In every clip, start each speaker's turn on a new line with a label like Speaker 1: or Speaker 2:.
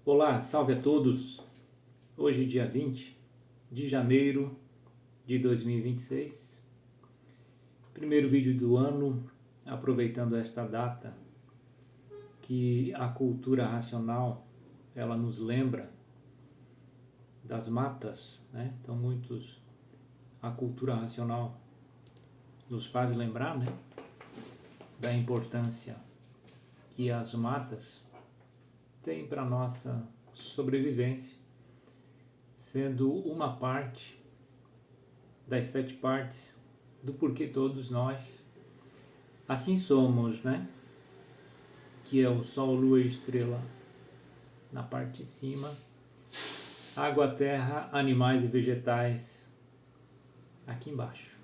Speaker 1: Olá, salve a todos! Hoje, dia 20 de janeiro de 2026, primeiro vídeo do ano, aproveitando esta data que a cultura racional ela nos lembra das matas, né? Então, a cultura racional nos faz lembrar, né, da importância que as matas têm para a nossa sobrevivência, sendo uma parte das 7 partes do porquê todos nós assim somos, né? Que é o Sol, Lua e Estrela na parte de cima, água, terra, animais e vegetais aqui embaixo.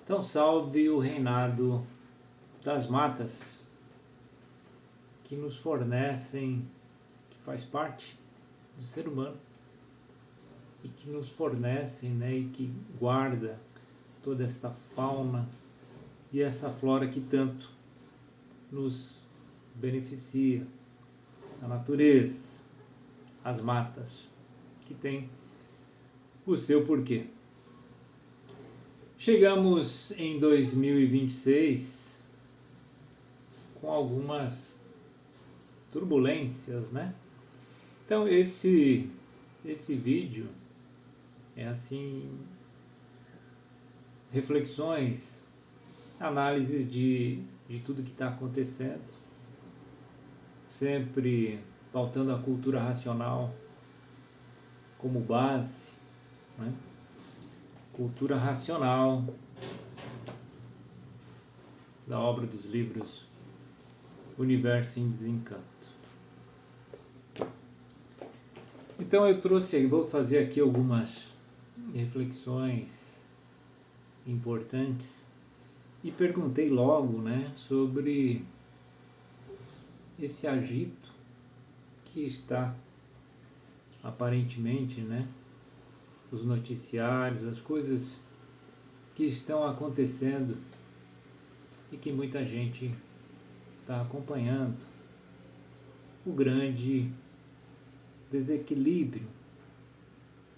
Speaker 1: Então, salve o reinado das matas que nos fornecem, que faz parte do ser humano e que nos fornecem, né, e que guarda toda esta fauna e essa flora que tanto nos beneficia, a natureza, as matas, que tem o seu porquê. Chegamos em 2026 com algumas turbulências, né? Então esse vídeo é assim, reflexões, análises de tudo que está acontecendo, sempre pautando a cultura racional como base, né? Cultura racional da obra dos livros Universo em Desencanto. Então eu trouxe, vou fazer aqui algumas reflexões importantes e perguntei logo, né, sobre esse agito que está aparentemente, né, os noticiários, as coisas que estão acontecendo e que muita gente está acompanhando, o grande desequilíbrio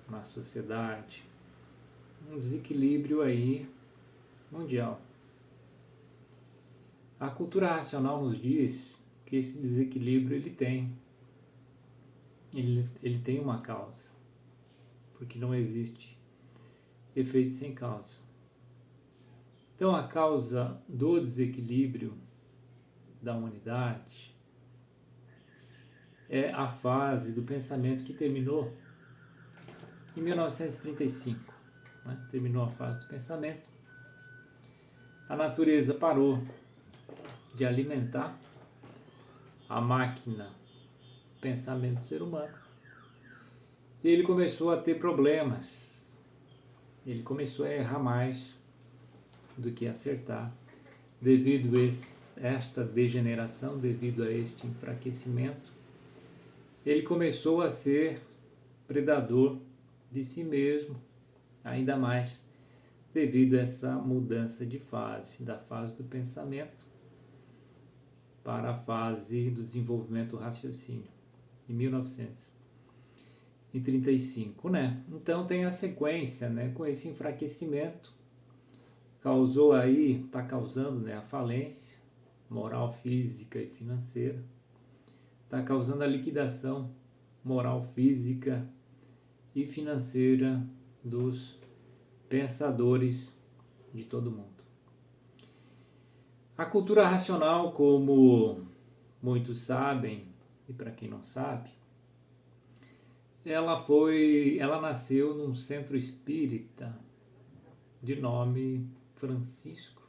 Speaker 1: na sociedade, um desequilíbrio aí mundial. A cultura racional nos diz que esse desequilíbrio ele tem uma causa, porque não existe efeito sem causa. Então a causa do desequilíbrio da humanidade é a fase do pensamento que terminou em 1935, né? Terminou a fase do pensamento, a natureza parou de alimentar a máquina do pensamento do ser humano e ele começou a ter problemas, ele começou a errar mais do que acertar, devido a esta degeneração, devido a este enfraquecimento. Ele começou a ser predador de si mesmo, ainda mais devido a essa mudança de fase, da fase do pensamento para a fase do desenvolvimento do raciocínio, em 1935, né? Então tem a sequência, né, com esse enfraquecimento, está causando, né, a falência moral, física e financeira, está causando a liquidação moral, física e financeira dos pensadores de todo mundo. A cultura racional, como muitos sabem, e para quem não sabe, ela nasceu num centro espírita de nome Francisco,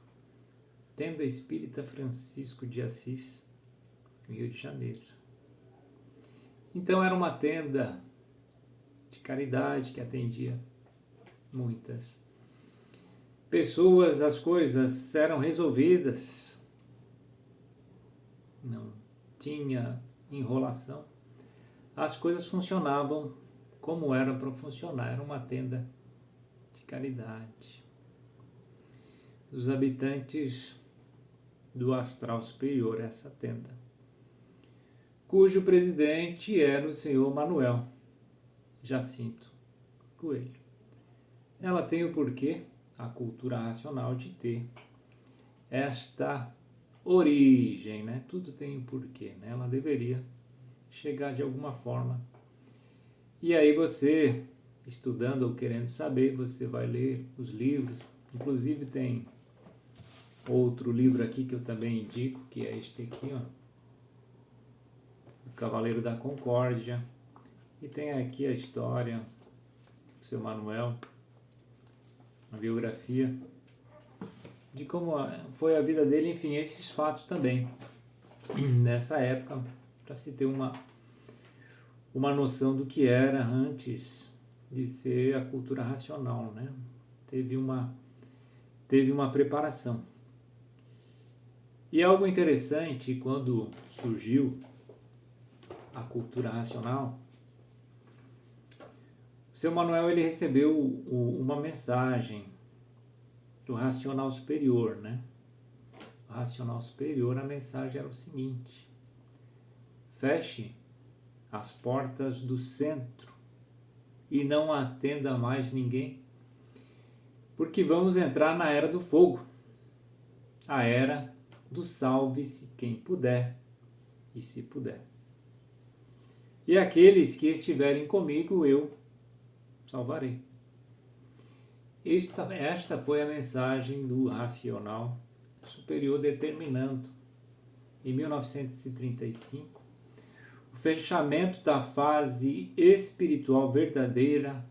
Speaker 1: Tenda Espírita Francisco de Assis, Rio de Janeiro. Então era uma tenda de caridade que atendia muitas pessoas, as coisas eram resolvidas, não tinha enrolação, as coisas funcionavam como eram para funcionar, era uma tenda de caridade. Os habitantes do astral superior, essa tenda. cujo presidente era o senhor Manuel Jacinto Coelho. Ela tem o porquê, a cultura racional, de ter esta origem, né? Tudo tem um porquê, né? Ela deveria chegar de alguma forma. E aí você, estudando ou querendo saber, você vai ler os livros. Inclusive tem outro livro aqui que eu também indico, que é este aqui, ó, O Cavaleiro da Concórdia. E tem aqui a história do seu Manuel, a biografia de como foi a vida dele, enfim, esses fatos também, nessa época, para se ter uma noção do que era antes de ser a cultura racional, né? Teve uma preparação. E algo interessante, quando surgiu a cultura racional, o seu Manuel ele recebeu uma mensagem do racional superior, né? O racional superior, a mensagem era o seguinte: feche as portas do centro e não atenda mais ninguém, porque vamos entrar na era do fogo, a era do salve-se quem puder e se puder. E aqueles que estiverem comigo eu salvarei. Esta foi a mensagem do racional superior, determinando, em 1935, o fechamento da fase espiritual verdadeira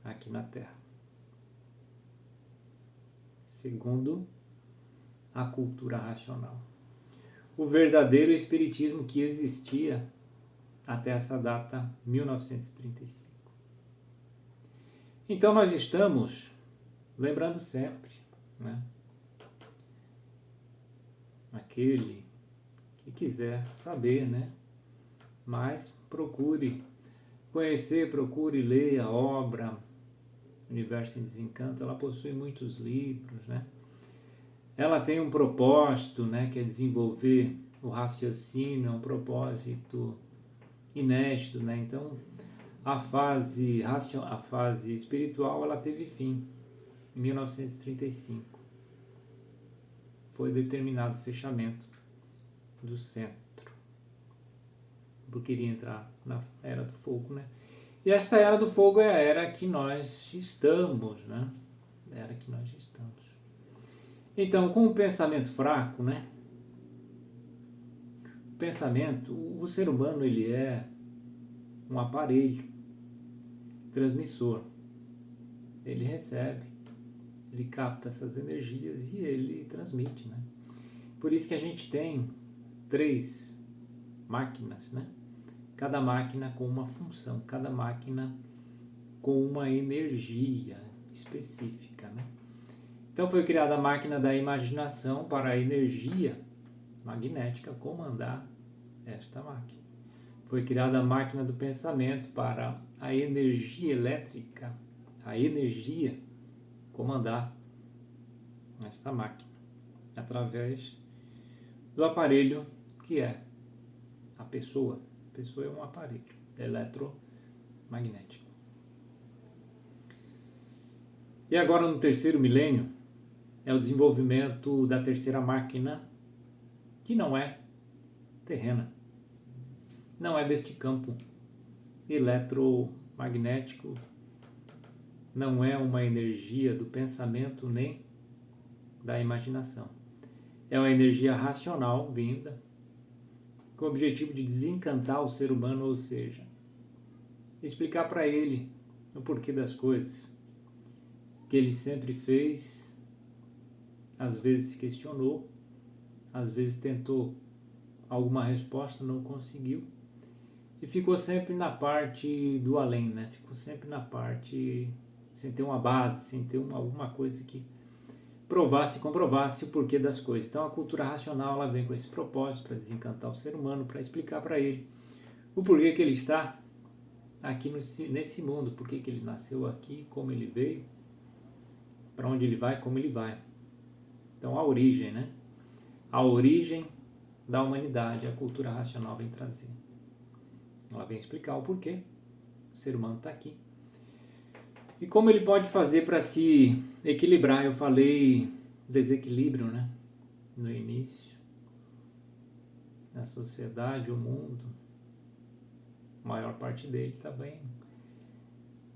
Speaker 1: aqui na Terra, segundo a cultura racional. O verdadeiro espiritismo que existia até essa data, 1935. Então nós estamos lembrando sempre, né? Aquele que quiser saber, né? Mas procure conhecer, procure ler a obra Universo em Desencanto. Ela possui muitos livros, né? Ela tem um propósito, né? Que é desenvolver o raciocínio, é um propósito inédito, né? Então a fase espiritual ela teve fim em 1935. Foi determinado o fechamento do centro, porque iria entrar na era do fogo, né? E esta era do fogo é a era que nós estamos, né? A era que nós estamos. Então, com o pensamento fraco, né? O pensamento, o ser humano ele é um aparelho transmissor. Ele recebe, ele capta essas energias e ele transmite, né? Por isso que a gente tem 3 máquinas, né? Cada máquina com uma função, cada máquina com uma energia específica, né? Então foi criada a máquina da imaginação para a energia magnética comandar esta máquina. Foi criada a máquina do pensamento para a energia elétrica, a energia comandar esta máquina, através do aparelho que é a pessoa. A pessoa é um aparelho eletromagnético. E agora no terceiro milênio é o desenvolvimento da terceira máquina, que não é terrena, não é deste campo eletromagnético, não é uma energia do pensamento nem da imaginação. É uma energia racional vinda com o objetivo de desencantar o ser humano, ou seja, explicar para ele o porquê das coisas, que ele sempre fez, às vezes se questionou, às vezes tentou alguma resposta, não conseguiu, e ficou sempre na parte do além, né? Ficou sempre na parte sem ter uma base, sem ter alguma coisa que provasse e comprovasse o porquê das coisas. Então a cultura racional ela vem com esse propósito para desencantar o ser humano, para explicar para ele o porquê que ele está aqui nesse mundo, porquê que ele nasceu aqui, como ele veio, para onde ele vai, como ele vai. Então a origem, né? A origem da humanidade a cultura racional vem trazer. Ela vem explicar o porquê o ser humano está aqui. E como ele pode fazer para se equilibrar. Eu falei desequilíbrio, né? No início. A sociedade, o mundo, a maior parte dele está bem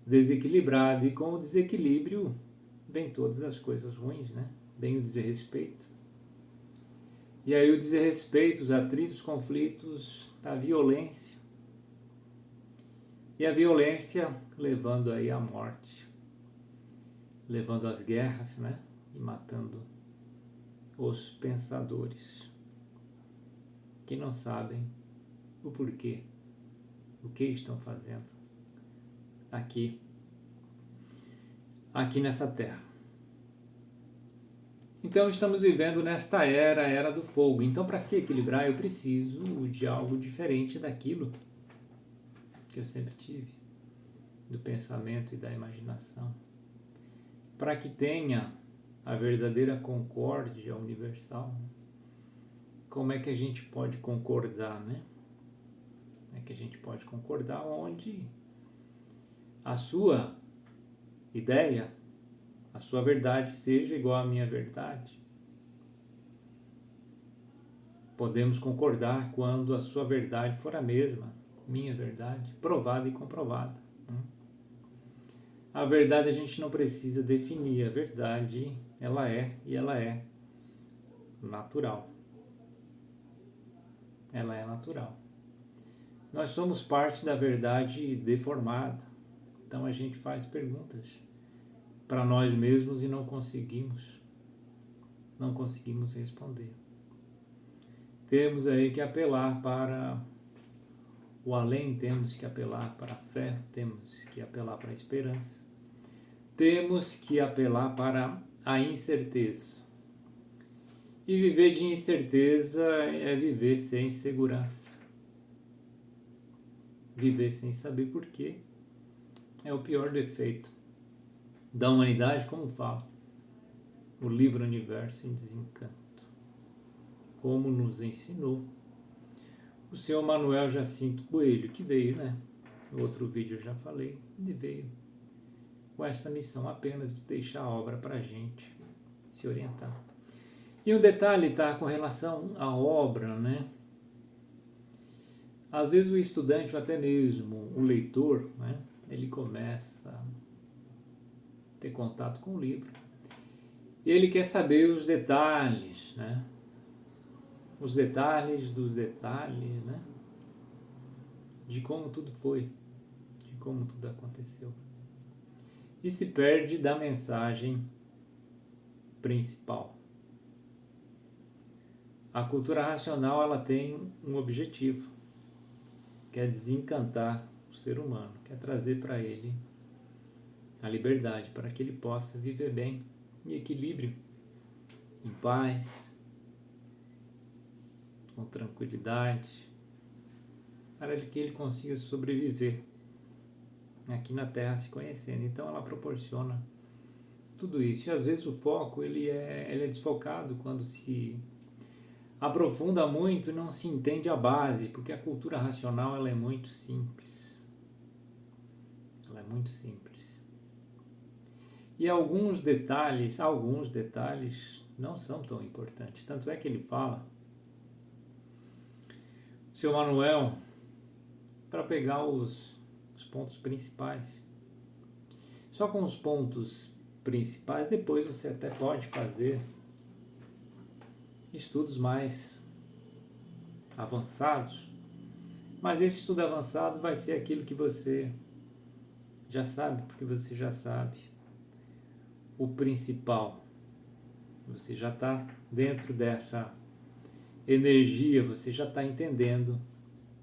Speaker 1: desequilibrado. E com o desequilíbrio vem todas as coisas ruins, né? Vem o desrespeito. E aí o desrespeito, os atritos, conflitos, a violência. E a violência levando aí à morte, levando às guerras, né? E matando os pensadores que não sabem o porquê, o que estão fazendo aqui nessa terra. Então estamos vivendo nesta era do fogo. Então, para se equilibrar, eu preciso de algo diferente daquilo que eu sempre tive, do pensamento e da imaginação, para que tenha a verdadeira concórdia universal. Como é que a gente pode concordar, né? É que a gente pode concordar onde a sua ideia, a sua verdade seja igual à minha verdade. Podemos concordar quando a sua verdade for a mesma, minha verdade, provada e comprovada. A verdade a gente não precisa definir, a verdade ela é e ela é natural. Ela é natural. Nós somos parte da verdade deformada, então a gente faz perguntas para nós mesmos e não conseguimos responder. Temos aí que apelar para o além, temos que apelar para a fé, temos que apelar para a esperança, temos que apelar para a incerteza. E viver de incerteza é viver sem segurança. Viver sem saber porquê é o pior defeito da humanidade, como fala o livro Universo em Desencanto. Como nos ensinou o senhor Manuel Jacinto Coelho, que veio, né? No outro vídeo eu já falei, ele veio com essa missão apenas de deixar a obra para a gente se orientar. E um detalhe, tá, com relação à obra, né? Às vezes o estudante, ou até mesmo o leitor, né? Ele começa a ter contato com o livro e ele quer saber os detalhes, né? Os detalhes dos detalhes, né? De como tudo foi, de como tudo aconteceu. E se perde da mensagem principal. A cultura racional, ela tem um objetivo, que é desencantar o ser humano, que é trazer para ele a liberdade, para que ele possa viver bem, em equilíbrio, em paz, com tranquilidade, para que ele consiga sobreviver aqui na Terra se conhecendo. Então ela proporciona tudo isso. E às vezes o foco ele é desfocado quando se aprofunda muito e não se entende a base, porque a cultura racional ela é muito simples. Ela é muito simples. E alguns detalhes não são tão importantes. Tanto é que ele fala, o seu Manuel, para pegar os pontos principais. Só com os pontos principais, depois você até pode fazer estudos mais avançados, mas esse estudo avançado vai ser aquilo que você já sabe, porque você já sabe o principal. Você já está dentro dessa energia, você já está entendendo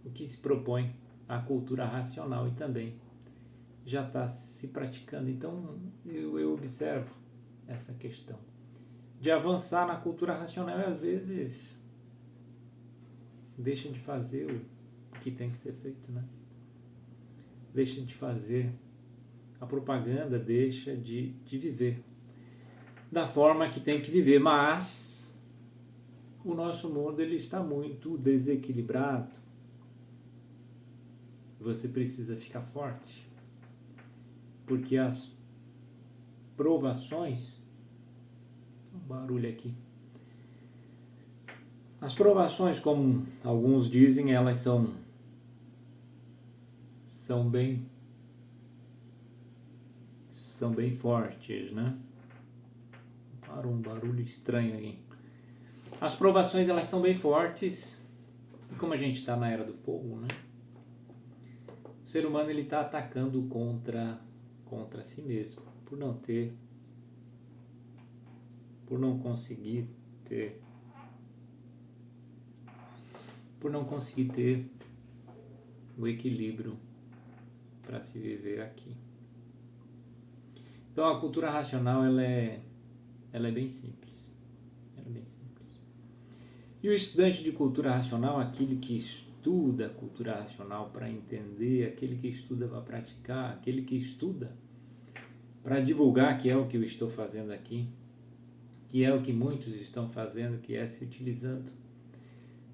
Speaker 1: o que se propõe a cultura racional e também já está se praticando. Então eu observo essa questão de avançar na cultura racional e às vezes deixa de fazer o que tem que ser feito, né? Deixa de fazer a propaganda, deixa de viver da forma que tem que viver, mas o nosso mundo ele está muito desequilibrado. Você precisa ficar forte, porque as provações, um barulho aqui, as provações, como alguns dizem, elas são bem fortes, né? Para um barulho estranho aí. As provações elas são bem fortes, e como a gente está na era do fogo, né? O ser humano ele está atacando contra si mesmo, por não conseguir ter o equilíbrio para se viver aqui. Então a cultura racional ela é bem simples. Ela é bem simples. E o estudante de cultura racional, aquele que estuda cultura racional para entender, aquele que estuda para praticar, aquele que estuda para divulgar, que é o que eu estou fazendo aqui, que é o que muitos estão fazendo, que é se utilizando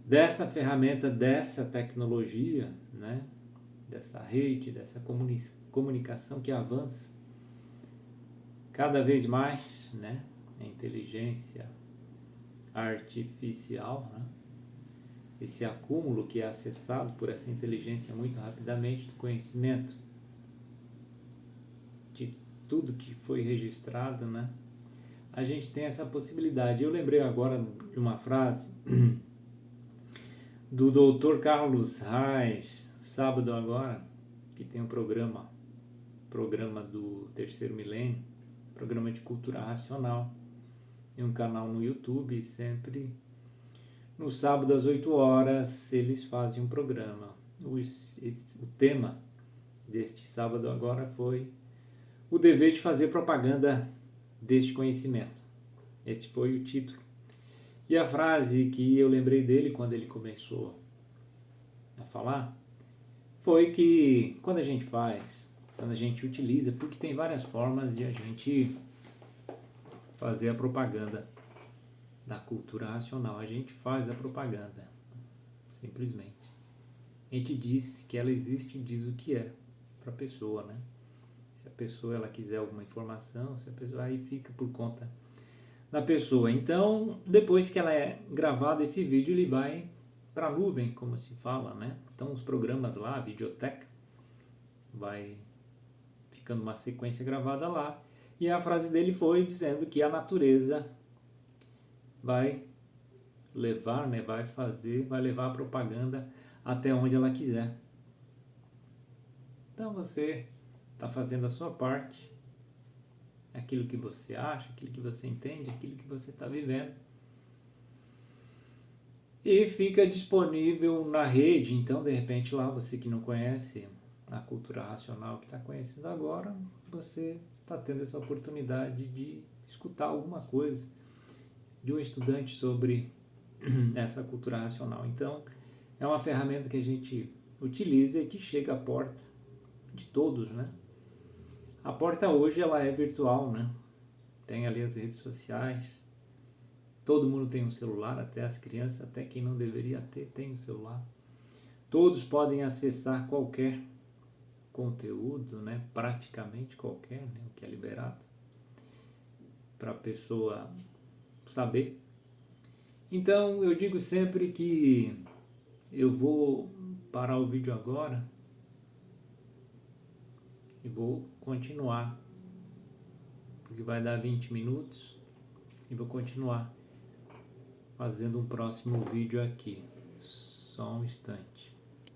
Speaker 1: dessa ferramenta, dessa tecnologia, né? Dessa rede, dessa comunicação que avança cada vez mais, né? A inteligência artificial, né? Esse acúmulo que é acessado por essa inteligência muito rapidamente do conhecimento de tudo que foi registrado, né? A gente tem essa possibilidade. Eu lembrei agora de uma frase do Dr. Carlos Reis, sábado agora, que tem um programa do Terceiro Milênio, programa de cultura racional, em um canal no YouTube, sempre no sábado às 8 horas eles fazem um programa. O tema deste sábado agora foi o dever de fazer propaganda deste conhecimento. Este foi o título. E a frase que eu lembrei dele quando ele começou a falar foi que quando a gente utiliza, porque tem várias formas de a gente fazer a propaganda da cultura racional. A gente faz a propaganda, simplesmente. A gente diz que ela existe e diz o que é para a pessoa, né? Se a pessoa ela quiser alguma informação, se a pessoa aí fica por conta da pessoa. Então, depois que ela é gravado esse vídeo, ele vai para a nuvem, como se fala, né? Então, os programas lá, a videoteca, vai ficando uma sequência gravada lá. E a frase dele foi dizendo que a natureza vai levar, né? Vai levar a propaganda até onde ela quiser. Então, você está fazendo a sua parte, aquilo que você acha, aquilo que você entende, aquilo que você está vivendo. E fica disponível na rede. Então, de repente, lá, você que não conhece a cultura racional, que está conhecendo agora, você está tendo essa oportunidade de escutar alguma coisa de um estudante sobre essa cultura racional. Então, é uma ferramenta que a gente utiliza e que chega à porta de todos, né? A porta hoje ela é virtual, né? Tem ali as redes sociais. Todo mundo tem um celular, até as crianças, até quem não deveria ter, tem um celular. Todos podem acessar qualquer conteúdo, né? Praticamente qualquer, né? O que é liberado para a pessoa saber. Então, eu digo sempre que eu vou parar o vídeo agora e vou continuar, porque vai dar 20 minutos e vou continuar fazendo um próximo vídeo aqui. Só um instante.